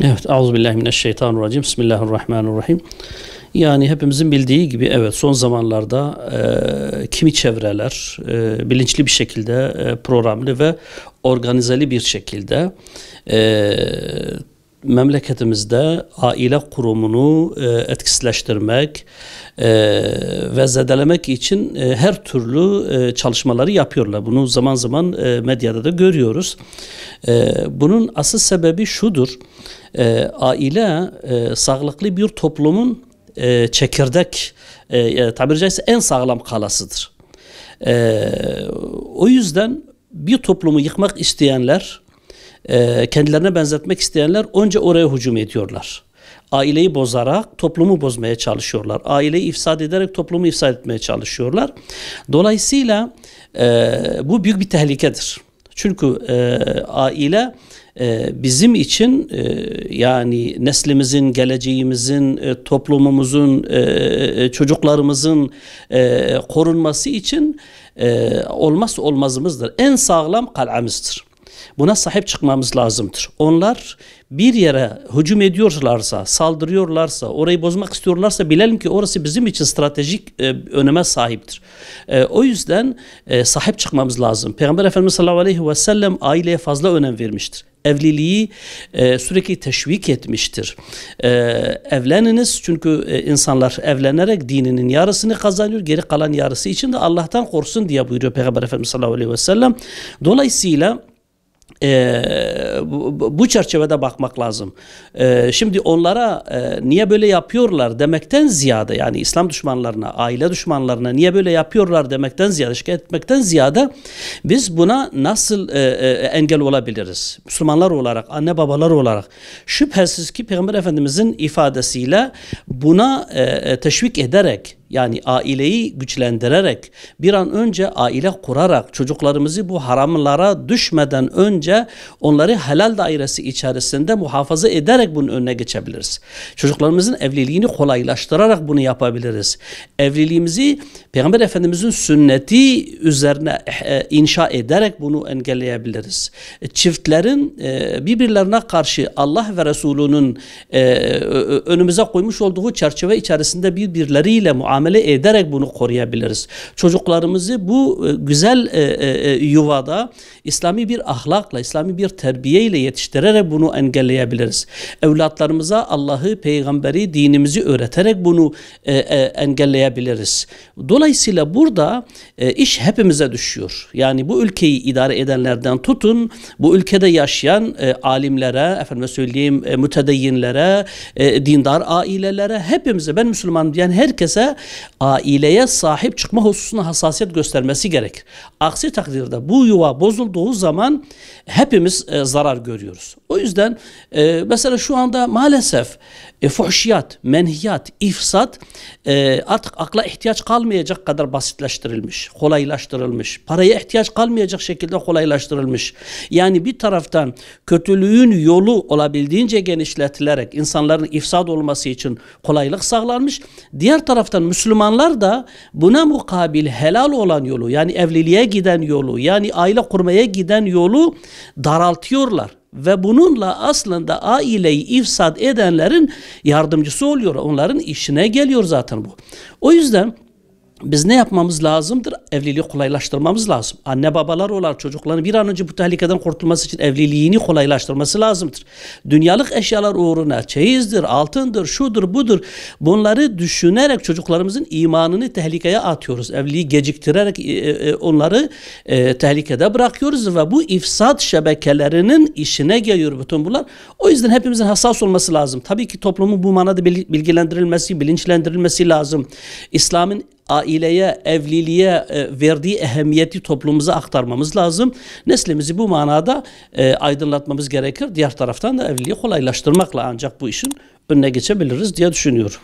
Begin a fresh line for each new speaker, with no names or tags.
Evet, Euzubillahimineşşeytanirracim. Bismillahirrahmanirrahim. Yani hepimizin bildiği gibi evet son zamanlarda kimi çevreler bilinçli bir şekilde programlı ve organizeli bir şekilde memleketimizde aile kurumunu etkisizleştirmek ve zedelemek için her türlü çalışmaları yapıyorlar. Bunu zaman zaman medyada da görüyoruz. Bunun asıl sebebi şudur. Aile sağlıklı bir toplumun çekirdek, tabiri caizse en sağlam kalasıdır. O yüzden bir toplumu yıkmak isteyenler, kendilerine benzetmek isteyenler önce oraya hücum ediyorlar. Aileyi bozarak toplumu bozmaya çalışıyorlar. Aileyi ifsad ederek toplumu ifsad etmeye çalışıyorlar. Dolayısıyla bu büyük bir tehlikedir. Çünkü aile bizim için yani neslimizin, geleceğimizin, toplumumuzun, çocuklarımızın korunması için olmazsa olmazımızdır. En sağlam kal'amızdır. Buna sahip çıkmamız lazımdır. Onlar bir yere hücum ediyorlarsa, saldırıyorlarsa, orayı bozmak istiyorlarsa bilelim ki orası bizim için stratejik öneme sahiptir. O yüzden sahip çıkmamız lazım. Peygamber Efendimiz sallallahu aleyhi ve sellem aileye fazla önem vermiştir. Evliliği sürekli teşvik etmiştir. Evleniniz çünkü insanlar evlenerek dininin yarısını kazanıyor. Geri kalan yarısı için de Allah'tan korksun diye buyuruyor Peygamber Efendimiz sallallahu aleyhi ve sellem. Dolayısıyla bu çerçevede bakmak lazım. Şimdi onlara niye böyle yapıyorlar demekten ziyade, yani İslam düşmanlarına, aile düşmanlarına niye böyle yapıyorlar demekten ziyade, şikayet etmekten ziyade biz buna nasıl engel olabiliriz? Müslümanlar olarak, anne babalar olarak şüphesiz ki Peygamber Efendimizin ifadesiyle buna teşvik ederek, yani aileyi güçlendirerek, bir an önce aile kurarak çocuklarımızı bu haramlara düşmeden önce onları helal dairesi içerisinde muhafaza ederek bunun önüne geçebiliriz. Çocuklarımızın evliliğini kolaylaştırarak bunu yapabiliriz. Evliliğimizi Peygamber Efendimizin sünneti üzerine inşa ederek bunu engelleyebiliriz. Çiftlerin birbirlerine karşı Allah ve Resulünün önümüze koymuş olduğu çerçeve içerisinde birbirleriyle muamele ederek bunu koruyabiliriz. Çocuklarımızı bu güzel yuvada İslami bir ahlakla, İslami bir terbiyeyle yetiştirerek bunu engelleyebiliriz. Evlatlarımıza Allah'ı, peygamberi, dinimizi öğreterek bunu engelleyebiliriz. Dolayısıyla burada iş hepimize düşüyor. Yani bu ülkeyi idare edenlerden tutun, bu ülkede yaşayan alimlere, efendime söyleyeyim mütedeyyinlere, dindar ailelere, hepimize, ben Müslümanım diyen herkese aileye sahip çıkma hususuna hassasiyet göstermesi gerekir. Aksi takdirde bu yuva bozulduğu zaman hepimiz zarar görüyoruz. O yüzden mesela şu anda maalesef fuhşiyat, menhiyat, ifsat artık akla ihtiyaç kalmayacak kadar basitleştirilmiş, kolaylaştırılmış. Paraya ihtiyaç kalmayacak şekilde kolaylaştırılmış. Yani bir taraftan kötülüğün yolu olabildiğince genişletilerek insanların ifsad olması için kolaylık sağlanmış. Diğer taraftan Müslümanlar da buna mukabil helal olan yolu, yani evliliğe giden yolu, yani aile kurmaya giden yolu daraltıyorlar. Ve bununla aslında aileyi ifsad edenlerin yardımcısı oluyor. Onların işine geliyor zaten bu. O yüzden biz ne yapmamız lazımdır? Evliliği kolaylaştırmamız lazım. Anne babalar olarak çocukların bir an önce bu tehlikeden kurtulması için evliliğini kolaylaştırması lazımdır. Dünyalık eşyalar uğruna çeyizdir, altındır, şudur, budur. Bunları düşünerek çocuklarımızın imanını tehlikeye atıyoruz. Evliliği geciktirerek onları tehlikede bırakıyoruz ve bu ifsad şebekelerinin işine geliyor bütün bunlar. O yüzden hepimizin hassas olması lazım. Tabii ki toplumun bu manada bilgilendirilmesi, bilinçlendirilmesi lazım. İslam'ın aileye, evliliğe verdiği ehemmiyeti toplumumuza aktarmamız lazım. Neslimizi bu manada aydınlatmamız gerekir. Diğer taraftan da evliliği kolaylaştırmakla ancak bu işin önüne geçebiliriz diye düşünüyorum.